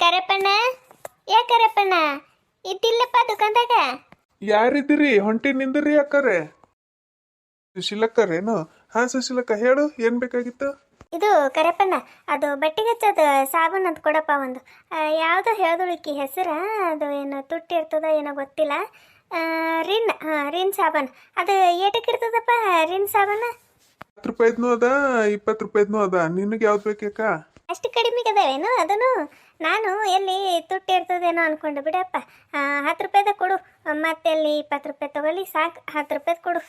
ಕರೆಪಣ್ಣ ಕರೆಪಣ್ಣ ಇದ್ದಿಲ್ಲಪ್ಪ ದುಕಾನ್ದಾಗ. ಯಾರಿದ್ದೀರಿ? ಹೊಂಟಿ ನಿಂದಿರಿ ಅಕ್ಕರೆ. ಸುಶೀಲಕ್ಕರೇನು? ಹಾ ಸುಶೀಲಕ್ಕ, ಹೇಳು, ಏನ್ ಬೇಕಾಗಿತ್ತು? ಇದು ಕರೆಪಣ್ಣ, ಅದು ಬಟ್ಟೆಗೆ ಹಚ್ಚೋದು ಸಾಬೂನು ಅಂತ ಕೊಡಪ್ಪ ಒಂದು. ಯಾವುದೋ ಹೇಳ್ದಳಿಕ್ಕಿ ಹೆಸರ, ಅದು ಏನು ತುಟ್ಟಿ ಇರ್ತದ ಏನೋ ಗೊತ್ತಿಲ್ಲ. ರಿನ್ ರಿನ್ ಸಾಬೂನು. ಅದು ಏಟಕ್ಕೆ ಇರ್ತದಪ್ಪ ರಿನ್ ಸಾಬೂನು? 10 ರೂಪಾಯಿದ್ನು ಅದ, 20 ರೂಪಾಯಿದ್ನು ಅದ. ನಿನಗೆ ಯಾವ್ದು ಬೇಕಕ್ಕ? ಅಷ್ಟು ಕಡಿಮೆಗೆ ಅದಾವೇನು ಅದನ್ನು? ನಾನು ಎಲ್ಲಿ ತುಟ್ಟಿ ಇರ್ತದೇನೋ ಅನ್ಕೊಂಡು ಬಿಡಪ್ಪ. 10 ರೂಪಾಯಿದ ಕೊಡು, ಮತ್ತೆ ಎಲ್ಲಿ 20 ರೂಪಾಯಿ ತಗೊಳ್ಳಿ, ಸಾಕು 10 ರೂಪಾಯ್ದು ಕೊಡು.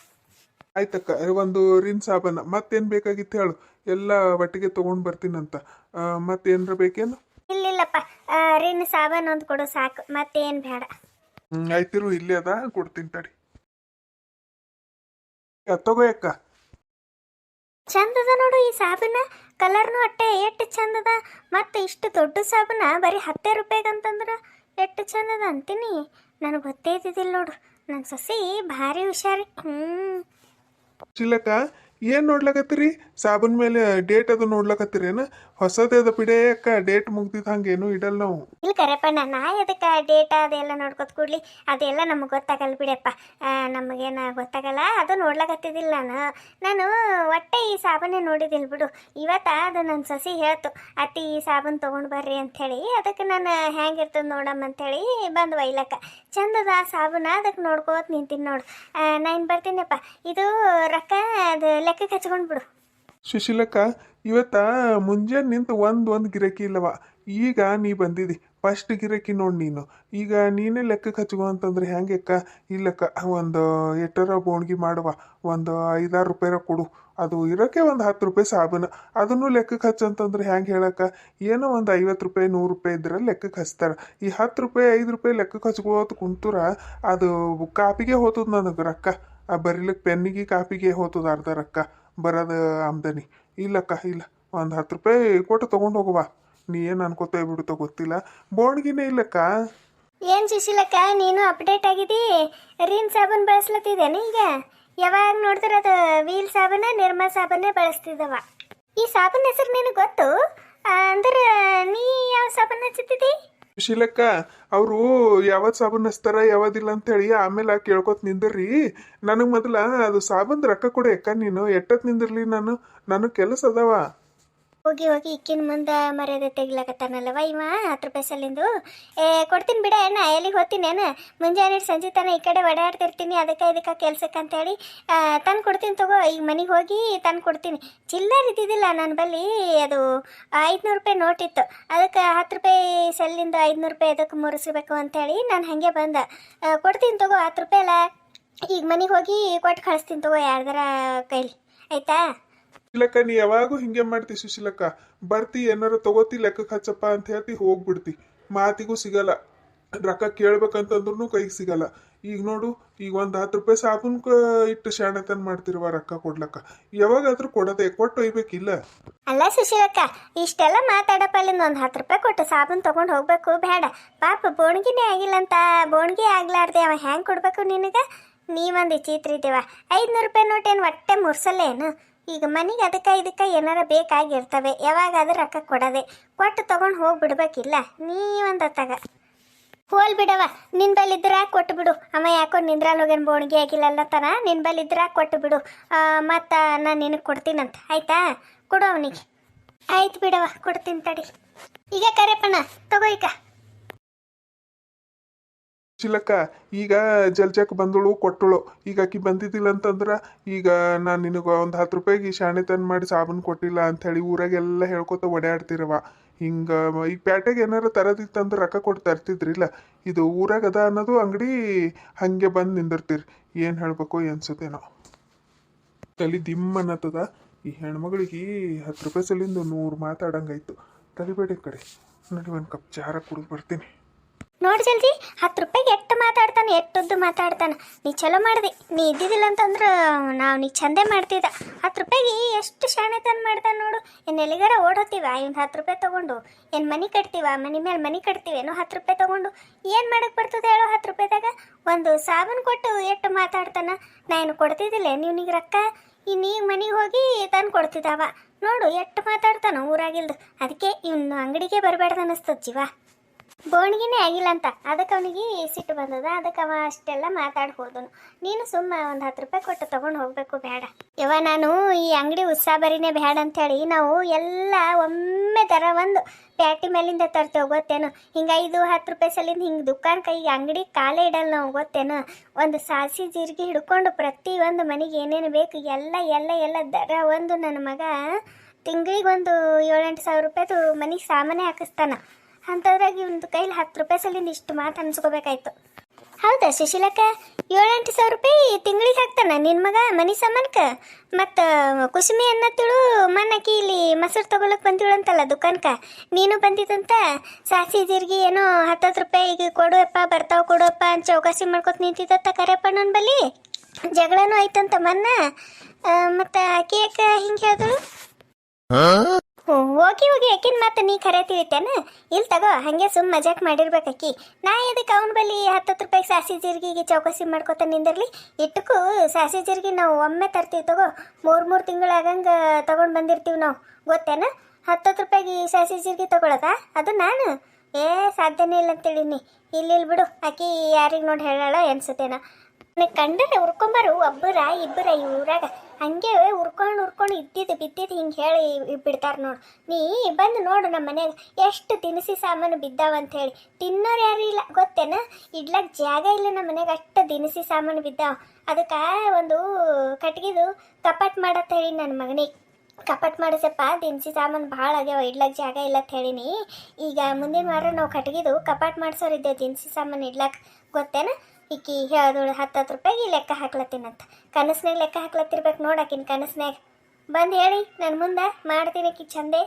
ಆಯ್ತಕ್ಕ, ಒಂದು ರಿನ್ ಸಾಬಾನ. ಮತ್ತೇನ್ ಬೇಕಾಗಿತ್ತು ಹೇಳು, ಎಲ್ಲ ಒಟ್ಟಿಗೆ ತಗೊಂಡ್ ಬರ್ತೀನಂತ. ಮತ್ತೇನ್ರ ಬೇಕೇನು? ಇಲ್ಲಿಲ್ಲಪ್ಪ, ರಿನ್ ಸಾಬೂನು ಒಂದು ಕೊಡು ಸಾಕು, ಮತ್ತೇನು ಬೇಡ. ಆಯ್ತಿರು, ಇಲ್ಲೇ ಅದ, ಕೊಡ್ತೀನಿ ತಡಿ. ತಗೋ ಅಕ್ಕ. ಚಂದದ ನೋಡು ಈ ಸಾಬೂನ, ಕಲರ್ನು ಅಟ್ಟೆ ಎಷ್ಟು ಚಂದದ. ಮತ್ತು ಇಷ್ಟು ದೊಡ್ಡ ಸಾಬೂನ ಬರೀ 10 ರೂಪಾಯಿಗಂತಂದ್ರೆ ಎಷ್ಟು ಚಂದದ ಅಂತೀನಿ. ನನಗೆ ಗೊತ್ತೇ ಇದ್ದಿದ್ದಿಲ್ಲ ನೋಡು, ನನ್ನ ಸೊಸಿ ಭಾರಿ ಹುಷಾರಿ. ಚಿಲ್ಲಕ್ಕ, ಏನ್ ನೋಡ್ಲಕತ್ತೀರಿ? ಸಾಬೂನ್ ಮೇಲೆ ಡೇಟ್ ಅದು ನೋಡ್ಲಕತ್ತೀರೇನ? ಹೊಸದೇ ಅದ ಬಿಡೇ ಅಕ್ಕ, ಡೇಟ್ ಮುಗ್ದಿದ್ ಹಂಗೇನು ಇಡಲ್ಲ ನಾವು. ಇಲ್ಲಿ ಕರೆಪಣ್ಣ, ನಾ ಎದಕ್ಕೆ ಡೇಟ ಅದೆಲ್ಲ ನೋಡ್ಕೊತ ಕೂಡ್ಲಿ, ಅದೆಲ್ಲ ನಮಗೆ ಗೊತ್ತಾಗಲ್ಲ ಬಿಡಪ್ಪ. ನಮಗೇನು ಗೊತ್ತಾಗಲ್ಲ, ಅದು ನೋಡ್ಲಕತ್ತಿದ್ದಿಲ್ಲ ನಾನು ಒಟ್ಟೆ ಈ ಸಾಬೂನೇ ನೋಡಿದಿಲ್ಲ ಬಿಡು. ಅದು ನನ್ನ ಸೊಸಿ ಹೇಳ್ತು, ಅತ್ತಿ ಈ ಸಾಬೂನು ತೊಗೊಂಡು ಬರ್ರಿ ಅಂಥೇಳಿ. ಅದಕ್ಕೆ ನಾನು ಹೆಂಗಿರ್ತದೆ ನೋಡಮ್ಮ ಅಂಥೇಳಿ ಬಂದು ಒಯ್ಲಕ್ಕ. ಚಂದದ ಸಾಬೂನ, ಅದಕ್ಕೆ ನೋಡ್ಕೋತ ನಿಂತೀನಿ ನೋಡು. ನಾನು ಬರ್ತೀನಪ್ಪ. ಇದು ರೊಕ್ಕ ಅದು ಲೆಕ್ಕಕ್ಕೆ ಹಚ್ಕೊಂಡು ಬಿಡು. ಸುಶೀಲಕ್ಕ, ಇವತ್ತ ಮುಂಜಾನೆ ನಿಂತು ಒಂದು ಗಿರಾಕಿ ಇಲ್ಲವ. ಈಗ ನೀ ಬಂದಿದ್ದಿ, ಫಸ್ಟ್ ಗಿರಾಕಿ ನೋಡಿ ನೀನು. ಈಗ ನೀನೇ ಲೆಕ್ಕಕ್ಕೆ ಹಚ್ಕೊ ಅಂತಂದ್ರೆ ಹೆಂಗೆಕ್ಕ? ಇಲ್ಲಕ್ಕ, ಒಂದು ಎಟ್ಟರ ಬೋಣ್ಗಿ ಮಾಡುವ, ಒಂದು 5-6 ರೂಪಾಯಿರ ಕೊಡು. ಅದು ಇರೋಕ್ಕೆ ಒಂದು 10 ರೂಪಾಯಿ ಸಾಬೂನು, ಅದನ್ನು ಲೆಕ್ಕಕ್ಕೆ ಹಚ್ಚಂತಂದ್ರೆ ಹೆಂಗೆ ಹೇಳಕ್ಕ? ಏನೋ ಒಂದು 50 ರೂಪಾಯಿ 100 ರೂಪಾಯಿ ಇದ್ರೆ ಲೆಕ್ಕಕ್ಕೆ ಹಚ್ತಾರೆ. ಈ 10 ರೂಪಾಯಿ 5 ರೂಪಾಯಿ ಲೆಕ್ಕಕ್ಕೆ ಹಚ್ಕೋತ ಕುಂತುರ ಅದು ಕಾಪಿಗೆ ಹೋತದ ನನಗೆ ರೊಕ್ಕ. ಬರೀಲಿಕ್ಕೆ ಪೆನ್ನಿಗೆ ಕಾಪಿಗೆ ಹೋತದ ಅರ್ಧ ರೊಕ್ಕ ಬರೋದು ಆಮ್ದನಿ. ಇಲ್ಲಕ್ಕ, ಇಲ್ಲ, ಒಂದು 10 ರೂಪಾಯಿ ಕೊಟ್ಟು ತೊಗೊಂಡು ಹೋಗುವ. ನೀ ಏನು ಅನ್ಕೋತ ಬಿಡುತ್ತೋ ಗೊತ್ತಿಲ್ಲ, ಬೋಣ್ಗಿನೇ ಇಲ್ಲಕ್ಕ. ಏನು ಸುಶೀಲಕ್ಕ, ನೀನು ಅಪ್ಡೇಟ್ ಆಗಿದ್ದಿ? ರಿನ್ ಸಾಬೂನು ಬಳಸ್ಲತ್ತಿದ್ದೇನೆ ಈಗ? ಯಾವಾಗ ನೋಡಿದ್ರೆ ಅದು ವೀಲ್ ಸಾಬೂನ ನಿರ್ಮಾ ಸಾಬೂನೇ ಬಳಸ್ತಿದ್ದವ. ಈ ಸಾಬೂನ್ ಹೆಸರು ನಿನಗೆ ಗೊತ್ತು? ಅಂದ್ರೆ ನೀ ಯಾವ ಸಾಬೂನು ಹಚ್ಚುತ್ತಿದ್ದಿ? ಸುಶೀಲಕ್ಕ, ಅವರು ಯಾವತ್ತು ಸಾಬೂನು ಹಚ್ತಾರ ಯಾವದಿಲ್ಲ ಅಂತೇಳಿ ಆಮೇಲೆ ಕೇಳ್ಕೊತ ನಿಂದಿರ್ರಿ. ನನಗೆ ಮೊದಲ ಅದು ಸಾಬೂನ್ ರೊಕ್ಕ ಕೊಡಿ ಅಕ್ಕ. ನೀನು ಎಟ್ಟತ್ ನಿಂದಿರ್ಲಿ, ನಾನು ಕೆಲಸ ಅದಾವ. ಹೋಗಿ ಇಕ್ಕಿನ ಮುಂದೆ ಮರ್ಯಾದೆ ತೆಗಿಲಕತ್ತಾನಲ್ಲವ ಇವ 10 ರೂಪಾಯಿ ಸಲಿಂದು. ಕೊಡ್ತೀನಿ ಬಿಡ ಅಣ್ಣ, ಎಲ್ಲಿಗೆ ಹೋಗ್ತೀನೇನು? ಮುಂಜಾನೆ ಸಂಜೆ ತನ ಈ ಕಡೆ ಓಡಾಡ್ತಿರ್ತೀನಿ, ಅದಕ್ಕೆ ಇದಕ್ಕೆ ಕೆಲ್ಸಕ್ಕೆ ಅಂತೇಳಿ ತಂದು ಕೊಡ್ತೀನಿ ತಗೋ. ಈಗ ಮನೆಗೆ ಹೋಗಿ ತಂದು ಕೊಡ್ತೀನಿ. ಚಿಲ್ಲರ್ ಇದ್ದಿದ್ದಿಲ್ಲ ನನ್ನ ಬಳಿ, ಅದು 500 ರೂಪಾಯಿ ನೋಟ್ ಇತ್ತು. ಅದಕ್ಕೆ 10 ರೂಪಾಯಿ ಸಲ್ಲಿಂದ 500 ರೂಪಾಯಿ ಅದಕ್ಕೆ ಮುರಿಸ್ಬೇಕು ಅಂತೇಳಿ ನಾನು ಹಾಗೆ ಬಂದೆ. ಕೊಡ್ತೀನಿ ತಗೋ 10 ರೂಪಾಯಿ ಅಲ್ಲ. ಈಗ ಮನೆಗೆ ಹೋಗಿ ಕೊಟ್ಟು ಕಳಿಸ್ತೀನಿ ತಗೋ ಯಾರ್ದಾರ ಕೈಲಿ, ಆಯ್ತಾ? ಸುಶೀಲಕ್ಕ, ನೀ ಯಾವಾಗೂ ಹಿಂಗೆ ಮಾಡ್ತಿ ಸುಶೀಲಕ್ಕ. ಬರ್ತಿ, ಏನಾರ ತಗೋತಿ, ಲೆಕ್ಕಕ್ಕೆ ಹಚ್ಚಪ್ಪ ಅಂತ ಹೇಳ್ತಿ, ಹೋಗ್ಬಿಡ್ತಿ. ಮಾತಿಗೂ ಸಿಗಲ್ಲ, ರೊಕ್ಕ ಕೇಳ್ಬೇಕಂತಂದ್ರೂ ಕೈಗೆ ಸಿಗಲ್ಲ. ಈಗ ನೋಡು, ಈಗ ಒಂದು 10 ರೂಪಾಯಿ ಸಾಬೂನ್ ಇಟ್ಟು ಶಾಣೆತನ ಮಾಡ್ತಿರುವ ರೊಕ್ಕ ಕೊಡ್ಲಕ್ಕ. ಯಾವಾಗಾದ್ರೂ ಕೊಡದೆ, ಕೊಟ್ಟು ಒಯ್ಬೇಕಿಲ್ಲ? ಅಲ್ಲ ಸುಶೀಲಕ್ಕ, ಇಷ್ಟೆಲ್ಲ ಮಾತಾಡಪ್ಪ. ಅಲ್ಲಿಂದ ಒಂದು 10 ರೂಪಾಯಿ ಕೊಟ್ಟು ಸಾಬೂನು ತೊಗೊಂಡು ಹೋಗ್ಬೇಕು ಬೇಡ? ಪಾಪ ಬೋಣ್ಗಿನೇ ಆಗಿಲ್ಲ ಅಂತ, ಬೋಣ್ಗಿ ಆಗ್ಲಾರ್ದೆ ಅವ ಹೆಂಗೆ ಕೊಡ್ಬೇಕು ನಿನಗೆ? ನೀವೊಂದು ವಿಚಿತ್ರ ಇದ್ದೀವ. 500 ರೂಪಾಯಿ ನೋಟ್ ಏನು ಹೊಟ್ಟೆ ಮುರ್ಸಲ್ಲೇನು? ಈಗ ಮನೆಗೆ ಅದಕ್ಕೆ ಇದಕ್ಕೆ ಏನಾರ ಬೇಕಾಗಿರ್ತವೆ, ಯಾವಾಗಾದ್ರೂ ರೊಕ್ಕ ಕೊಡೋದೆ. ಕೊಟ್ಟು ತೊಗೊಂಡು ಹೋಗ್ಬಿಡ್ಬೇಕಿಲ್ಲ ನೀವಂದ ತಗ. ಹೋಲ್ ಬಿಡವ, ನಿನ್ನ ಬಲ್ಲಿದ್ರ ಕೊಟ್ಟು ಬಿಡು. ಅಮ್ಮ ಯಾಕೋ ನಿಂದ್ರಲ್ಲಿ ಹೋಗೇನು ಬೋಣಿಗೆ ಆಗಿಲ್ಲಲ್ಲ ತನ, ನಿನ್ನ ಬಲ್ಲಿದ್ರ ಕೊಟ್ಟು ಬಿಡು. ಮತ್ತು ನಾನು ನಿನಗೆ ಕೊಡ್ತೀನಂತ, ಆಯ್ತಾ? ಕೊಡು ಅವನಿಗೆ. ಆಯ್ತು ಬಿಡವ, ಕೊಡ್ತೀನಿ ತಡಿ. ಈಗ ಕರೆಪಣ್ಣ ತಗೋ ಈಗ. ಸುಶೀಲಕ್ಕ, ಈಗ ಜಲ್ಜಾಕ್ ಬಂದಳು ಕೊಟ್ಟಳು. ಈಗ ಆಕಿ ಬಂದಿದ್ದಿಲ್ಲ ಅಂತಂದ್ರೆ ಈಗ ನಾನು ನಿನಗೆ ಒಂದು 10 ರೂಪಾಯಿಗೆ ಶಾಣೆತನ ಮಾಡಿ ಸಾಬೂನು ಕೊಟ್ಟಿಲ್ಲ ಅಂಥೇಳಿ ಊರಾಗೆಲ್ಲ ಹೇಳ್ಕೊತ ಓಡಾಡ್ತಿರವ. ಹಿಂಗೆ ಈಗ ಪ್ಯಾಟೆಗೆ ಏನಾರು ತರದಿತ್ತಂದ್ರೆ ರೊಕ್ಕ ಕೊಟ್ಟು ತರ್ತಿದ್ರಿಲ್ಲ. ಇದು ಊರಾಗ ಅದ ಅನ್ನೋದು ಅಂಗಡಿ, ಹಾಗೆ ಬಂದು ನಿಂದಿರ್ತೀರಿ. ಏನು ಹೇಳ್ಬೇಕು ಅನ್ಸುತ್ತೇನೋ. ತಲೆ ದಿಮ್ಮ ಅನ್ನತ್ತದ. ಈ ಹೆಣ್ಮಗಳಿಗೆ 10 ರೂಪಾಯಿ ಸಲಿಂದು 100 ಮಾತಾಡಂಗಾಯ್ತು. ತಲೆಬೇಡಿ ಕಡೆ, ನೋಡಿ ಒಂದು ಕಪ್ ಚಾರ ಕುಡಿದು ಬರ್ತೀನಿ. ನೋಡಿ ಜಲ್ದಿ, 10 ರೂಪಾಯಿಗೆ ಎಷ್ಟು ಮಾತಾಡ್ತಾನೆ, ಎಷ್ಟೊದ್ದು ಮಾತಾಡ್ತಾನೆ. ನೀ ಚಲೋ ಮಾಡಿದೆ. ನೀ ಇದ್ದಿದ್ದಿಲ್ಲ ಅಂತಂದ್ರೆ ನಾವು ನೀ ಚಂದೇ ಮಾಡ್ತಿದ್ದ. 10 ರೂಪಾಯಿಗೆ ಎಷ್ಟು ಶಾಣೆತನ ಮಾಡ್ತಾನೆ ನೋಡು. ಏನು ಎಲ್ಲಿಗಾರ ಓಡೋತೀವ ಇವ್ನು 10 ರೂಪಾಯಿ ತೊಗೊಂಡು? ಏನು ಮನೆ ಕಟ್ತೀವ? ಮನೆ ಮೇಲೆ ಮನೆ ಕಟ್ತೀವೇನೋ 10 ರೂಪಾಯಿ ತೊಗೊಂಡು? ಏನು ಮಾಡಕ್ಕೆ ಬರ್ತದೆ ಹೇಳೋ 10 ರೂಪಾಯಿದಾಗ? ಒಂದು ಸಾಬೂನು ಕೊಟ್ಟು ಎಷ್ಟು ಮಾತಾಡ್ತಾನೆ. ನಾನು ಕೊಡ್ತಿದ್ದಿಲ್ಲ ನೀವನಿಗೆ ರೊಕ್ಕ, ಇನ್ನೀಗ ಮನೆಗೆ ಹೋಗಿ ತಂದು ಕೊಡ್ತಿದ್ದಾವ. ನೋಡು ಎಷ್ಟು ಮಾತಾಡ್ತಾನ ಊರಾಗಿಲ್ದು. ಅದಕ್ಕೆ ಇವ್ನು ಅಂಗಡಿಗೆ ಬರಬೇಡ್ದು ಅನ್ನಿಸ್ತದ ಜೀವ. ಬೋಣಿಗೆನೇ ಆಗಿಲ್ಲ ಅಂತ ಅದಕ್ಕೆ ಅವನಿಗೆ ಸಿಟ್ಟು ಬಂದದ, ಅದಕ್ಕೆ ಅವ ಅಷ್ಟೆಲ್ಲ ಮಾತಾಡಿ ಹೋದನು. ನೀನು ಸುಮ್ಮ ಒಂದು 10 ರೂಪಾಯಿ ಕೊಟ್ಟು ತೊಗೊಂಡು ಹೋಗಬೇಕು. ಬೇಡ ಯವ್ವ, ನಾನು ಈ ಅಂಗಡಿ ಉತ್ಸಾಬರಿನೇ ಬೇಡ ಅಂಥೇಳಿ ನಾವು ಎಲ್ಲ ಒಮ್ಮೆ ಥರ ಒಂದು ಪ್ಯಾಟಿ ಮೇಲಿಂದ ತರ್ತೇವೆ ಗೊತ್ತೇನು. ಹಿಂಗೆ 5-10 ರೂಪಾಯಿ ಸಲಿಂದ ಹಿಂಗೆ ದುಕಾನ್ ಕೈಗೆ ಅಂಗಡಿ ಕಾಲೇ ಇಡಲ್ಲ ನಾವು ಗೊತ್ತೇನು. ಒಂದು ಸಾಸಿ ಜೀರಿಗೆ ಹಿಡ್ಕೊಂಡು ಪ್ರತಿ ಒಂದು ಮನೆಗೆ ಏನೇನು ಬೇಕು ಎಲ್ಲ ಎಲ್ಲ ಎಲ್ಲ ದರ ಒಂದು ನನ್ನ ಮಗ ತಿಂಗಳಿಗೆ ಒಂದು 7-8 ಸಾವಿರ ರೂಪಾಯಿದು ಮನೆಗೆ ಸಾಮಾನೇ ಹಾಕಿಸ್ತಾನ. ಅಂಥದ್ರಾಗ ಒಂದು ಕೈಲಿ 10 ರೂಪಾಯಿ ಸಲಿಂದ ಇಷ್ಟು ಮಾತು ಅನ್ಸ್ಕೋಬೇಕಾಯ್ತು. ಹೌದಾ ಸುಶೀಲಕ್ಕ, 7-8 ಸಾವಿರ ರೂಪಾಯಿ ತಿಂಗಳಿಗೆ ಹಾಕ್ತಾನ ನಿನ್ನ ಮಗ ಮನೆ ಸಾಮಾನ್ಕ? ಮತ್ತು ಕುಸುಮಿ ಅನ್ನತ್ತಿಳು ಮನ್ನಕಿ ಇಲ್ಲಿ ಮೊಸರು ತೊಗೊಳಕ್ಕೆ ಬಂದಿಳಂತಲ್ಲ ದುಕಾನ್ಕ, ನೀನು ಬಂದಿದ್ದಂತ ಸಾಸಿ ಜೀರಿಗೆ ಏನೋ 10 ರೂಪಾಯಿಗೆ ಕೊಡುವಪ್ಪ ಬರ್ತಾವ ಕೊಡುವಪ್ಪ ಅಂತ ಚೌಕಾಸಿ ಮಾಡ್ಕೊತ ನಿಂತಿದ್ದ ಕರೆಯಪ್ಪ ನನ್ನ ಬಲ್ಲಿ. ಜಗಳನೂ ಆಯ್ತಂತ ಮೊನ್ನ. ಮತ್ತು ಆಕಿ ಯಾಕೆ ಹಿಂಗೆ ಹೇಳಿದಳು? ಹೋಗಿ ಯಾಕಿನ್ ಮತ್ತೆ ನೀ ಖರೆ ತಿಳಿತೇನ? ಇಲ್ಲಿ ತಗೋ, ಹಾಗೆ ಸುಮ್ಮ ಮಜಾಕ್ ಮಾಡಿರ್ಬೇಕಿ. ನಾ ಇದಕ್ಕೆ ಅವನ ಬಳಿ 10 ರೂಪಾಯಿ ಸಾಸಿ ಜೀರಿಗೆಗೆ ಚೌಕಾಸಿ ಮಾಡ್ಕೊತ ನಿಂದಿರ್ಲಿ. ಇಟ್ಟಕ್ಕೂ ಸಾಸಿ ಜೀರಿಗೆ ನಾವು ಒಮ್ಮೆ ತರ್ತೀವಿ ತಗೋ, 3 ತಿಂಗಳಾಗಂಗೆ ತೊಗೊಂಡು ಬಂದಿರ್ತೀವಿ ನಾವು ಗೊತ್ತೇನ. 10 ರೂಪಾಯಿಗೆ ಸಾಸಿ ಜೀರಿಗೆ ತೊಗೊಳದ ಅದು ನಾನು ಸಾಧ್ಯನೇ ಇಲ್ಲ ಅಂತೇಳಿನಿ. ಇಲ್ಲಿ ಬಿಡು, ಆಕಿ ಯಾರಿಗೆ ನೋಡಿ ಹೇಳಾಳ ಅನ್ಸುತ್ತೇನ. ಕಂಡ್ರೆ ಉರ್ಕೊಂಬಾರು ಒಬ್ಬರ ಇಬ್ಬರ ಈ ಊರಾಗ ಹಂಗೆ ಉರ್ಕೊಂಡು ಇದ್ದಿದ್ದು ಬಿದ್ದಿದ್ದು ಹಿಂಗೆ ಹೇಳಿ ಬಿಡ್ತಾರೆ ನೋಡು. ನೀ ಬಂದು ನೋಡು ನಮ್ಮ ಮನ್ಯಾಗ ಎಷ್ಟು ದಿನಸಿ ಸಾಮಾನು ಬಿದ್ದಾವ ಹೇಳಿ. ತಿನ್ನೋರು ಯಾರು ಇಲ್ಲ ಗೊತ್ತೇನ, ಇಡ್ಲಕ್ಕೆ ಜಾಗ ಇಲ್ಲ ನಮ್ಮ ಮನ್ಯಾಗ, ಅಷ್ಟು ದಿನಸಿ ಸಾಮಾನು ಬಿದ್ದಾವ. ಅದಕ್ಕೆ ಒಂದು ಕಟ್ಗಿದು ಕಪಾಟ್ ಮಾಡತ್ತ ಹೇಳಿ ನನ್ನ ಮಗನಿಗೆ. ಕಪಾಟ್ ಮಾಡಿಸಪ್ಪ, ದಿನಸಿ ಸಾಮಾನು ಭಾಳ ಆಗ್ಯಾವ, ಇಡ್ಲಕ್ಕೆ ಜಾಗ ಇಲ್ಲ ಅಂತ ಹೇಳಿನಿ. ಈಗ ಮುಂದಿನ ವಾರ ನಾವು ಕಟ್ಗಿದು ಕಪಾಟ್ ಮಾಡ್ಸೋರಿದ್ದೆ ದಿನಸಿ ಸಾಮಾನು ಇಡ್ಲಕ್ಕೆ ಗೊತ್ತೇನ. ಈಕಿ ಹೇಳಿದಳು 10 ರೂಪಾಯಿಗೆ ಲೆಕ್ಕ ಹಾಕ್ಲತ್ತೀನಂತ. ಕನಸ್ನಾಗ ಲೆಕ್ಕ ಹಾಕ್ಲತ್ತಿರ್ಬೇಕು ನೋಡಾಕಿನ ಕನಸ್ನಾಗ ಬಂದು ಹೇಳಿ ನನ್ನ ಮುಂದೆ ಮಾಡ್ತೀನಿ ಆಕಿ ಚಂದೆ.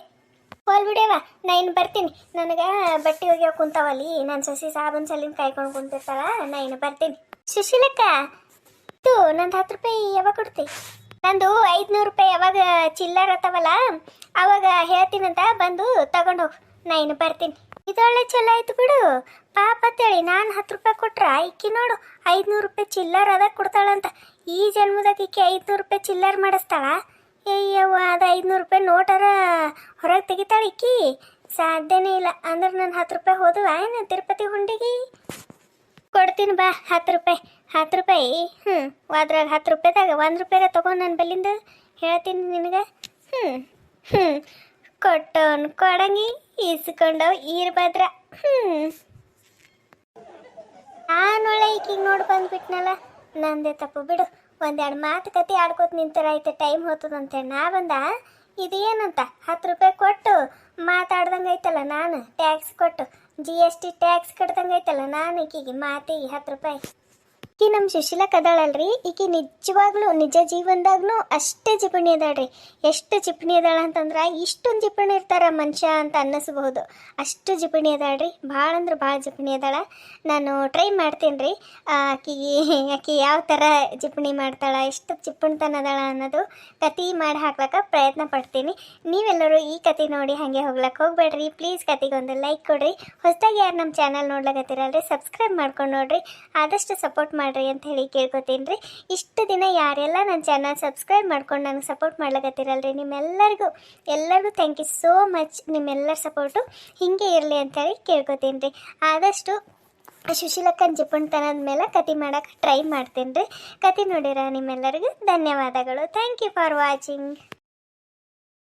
ಹೋಲ್ ಬಿಡ್ಯವ, ನಾ ಇನ್ನು ಬರ್ತೀನಿ. ನನಗೆ ಬಟ್ಟೆ ಒಗ್ಯಾವ ಕುಂತಾವಲ್ಲಿ, ನನ್ನ ಸೊಸಿ ಸಾಬೂನು ಸಲಿಂದ ಕಾಯ್ಕೊಂಡು ಕುಂತಿರ್ತಾಳ. ನಾ ಇನ್ನು ಬರ್ತೀನಿ. ಸುಶೀಲಕ್ಕ, ಇದು ನಂದು 10 ರೂಪಾಯಿ ಯಾವಾಗ ಕೊಡ್ತಿ? ನಂದು 500 ರೂಪಾಯಿ ಯಾವಾಗ ಚಿಲ್ಲರ್ ಅತ್ತವಲ್ಲ ಅವಾಗ ಹೇಳ್ತೀನಂತ, ಬಂದು ತಗೊಂಡೋಗಿ. ನಾ ಇನ್ನು ಬರ್ತೀನಿ. ಇದೊಳ್ಳೆ ಚಲೋ ಆಯ್ತು ಬಿಡು. ಪಾಪ ಅಂತೇಳಿ ನಾನು 10 ರೂಪಾಯಿ ಕೊಟ್ರ ಈಕಿ ನೋಡು 500 ರೂಪಾಯಿ ಚಿಲ್ಲರ್ ಅದಾಗ ಕೊಡ್ತಾಳಂತ. ಈ ಜನ್ಮದಾಗ ಈಕಿ 500 ರೂಪಾಯಿ ಚಿಲ್ಲರ್ ಮಾಡಿಸ್ತಾಳ? ಅಯ್ಯವ್ವ, ಅದು 500 ರೂಪಾಯಿ ನೋಟರ ಹೊರಗೆ ತೆಗಿತಾಳೆ ಈಕಿ? ಸಾಧ್ಯನೇ ಇಲ್ಲ. ಅಂದ್ರೆ ನಾನು 10 ರೂಪಾಯಿ ಹೋದವ ಏನು ತಿರುಪತಿ ಹುಂಡಿಗೆ? ಕೊಡ್ತೀನಿ ಬಾ 10 ರೂಪಾಯಿ. 10 ರೂಪಾಯಿ ಅದ್ರಾಗ 10 ರೂಪಾಯಿದಾಗ 1 ರೂಪಾಯಿರ ತೊಗೊಂಡು ನನ್ನ ಬಲ್ಲಿಂದ ಹೇಳ್ತೀನಿ ನಿನಗೆ. ಕೊಟ್ಟವನು ಕೊಡಂಗಿ, ಈಸ್ಕೊಂಡವ್ ಈರ್ಭದ್ರ. ನಾನೊಳ್ಳೆ ಈಕಿಗೆ ನೋಡಿ ಬಂದ್ಬಿಟ್ನಲ್ಲ, ನಂದೇ ತಪ್ಪು ಬಿಡು. 1-2 ಮಾತುಕತೆ ಆಡ್ಕೋತ ನಿಂತರಾಯ್ತು, ಟೈಮ್ ಹೋಗ್ತದಂತೇಳಿ ನಾ ಬಂದ. ಇದು ಏನಂತ 10 ರೂಪಾಯಿ ಕೊಟ್ಟು ಮಾತಾಡ್ದಂಗೆ ಐತಲ್ಲ, ನಾನು ಟ್ಯಾಕ್ಸ್ ಕೊಟ್ಟು GST ಟ್ಯಾಕ್ಸ್ ಕಟ್ದಂಗೆ ಐತಲ್ಲ ನಾನು ಈಕಿಗೆ ಮಾತಿಗೆ 10 ರೂಪಾಯಿ. ಈಕಿ ನಮ್ಮ ಸುಶೀಲಕ್ಕ ಅದಾಳಲ್ರಿ, ಈಕಿ ನಿಜವಾಗ್ಲೂ ನಿಜ ಜೀವನದಾಗೂ ಅಷ್ಟೇ ಜಿಪಣಿ ಅದಾಳ್ರಿ. ಎಷ್ಟು ಜಿಪಣಿ ಅದಾಳ ಅಂತಂದ್ರೆ ಇಷ್ಟೊಂದು ಜಿಪಣಿ ಇರ್ತಾರ ಮನುಷ್ಯ ಅಂತ ಅನ್ನಿಸ್ಬಹುದು. ಅಷ್ಟು ಜಿಪಣಿ ಅದಾಳ್ರಿ, ಭಾಳ ಅಂದ್ರೆ ಭಾಳ ಜಿಪಣಿ ಅದಾಳ. ನಾನು ಟ್ರೈ ಮಾಡ್ತೀನಿ ರೀ ಆಕಿ ಯಾವ ಥರ ಜಿಪಣಿ ಮಾಡ್ತಾಳ, ಎಷ್ಟು ಜಿಪಣಿತನ ಅದಾಳ ಅನ್ನೋದು ಕತೆ ಮಾಡಿ ಹಾಕ್ಲಕ್ಕ ಪ್ರಯತ್ನ ಪಡ್ತೀನಿ. ನೀವೆಲ್ಲರೂ ಈ ಕತೆ ನೋಡಿ ಹಾಗೆ ಹೋಗ್ಲಕ್ಕೆ ಹೋಗ್ಬೇಡ್ರಿ. ಪ್ಲೀಸ್ ಕತೆಗೊಂದು ಲೈಕ್ ಕೊಡ್ರಿ. ಹೊಸದಾಗಿ ಯಾರು ನಮ್ಮ ಚಾನಲ್ ನೋಡ್ಲಕತ್ತೀರಲ್ರಿ ಸಬ್ಸ್ಕ್ರೈಬ್ ಮಾಡ್ಕೊಂಡು ನೋಡ್ರಿ. ಆದಷ್ಟು ಸಪೋರ್ಟ್ ಮಾಡ್ರಿ ಅಂತ ಹೇಳಿ ಕೇಳ್ಕೊತೀನಿ ರೀ. ಇಷ್ಟು ದಿನ ಯಾರೆಲ್ಲ ನನ್ನ ಚಾನಲ್ ಸಬ್ಸ್ಕ್ರೈಬ್ ಮಾಡ್ಕೊಂಡು ನನಗೆ ಸಪೋರ್ಟ್ ಮಾಡ್ಲಕತ್ತೀರಲ್ರಿ, ನಿಮ್ಮೆಲ್ಲರಿಗೂ ಥ್ಯಾಂಕ್ ಯು ಸೋ ಮಚ್. ನಿಮ್ಮೆಲ್ಲರ ಸಪೋರ್ಟು ಹೀಗೆ ಇರಲಿ ಅಂತೇಳಿ ಕೇಳ್ಕೊತೀನಿ ರೀ. ಆದಷ್ಟು ಸುಶೀಲಕ್ಕನ ಜಿಪುಣತನದ ಮೇಲೆ ಕತೆ ಮಾಡೋಕ್ಕೆ ಟ್ರೈ ಮಾಡ್ತೀನಿ ರೀ. ಕತೆ ನೋಡಿರ ನಿಮ್ಮೆಲ್ಲರಿಗೂ ಧನ್ಯವಾದಗಳು. Thank you for watching.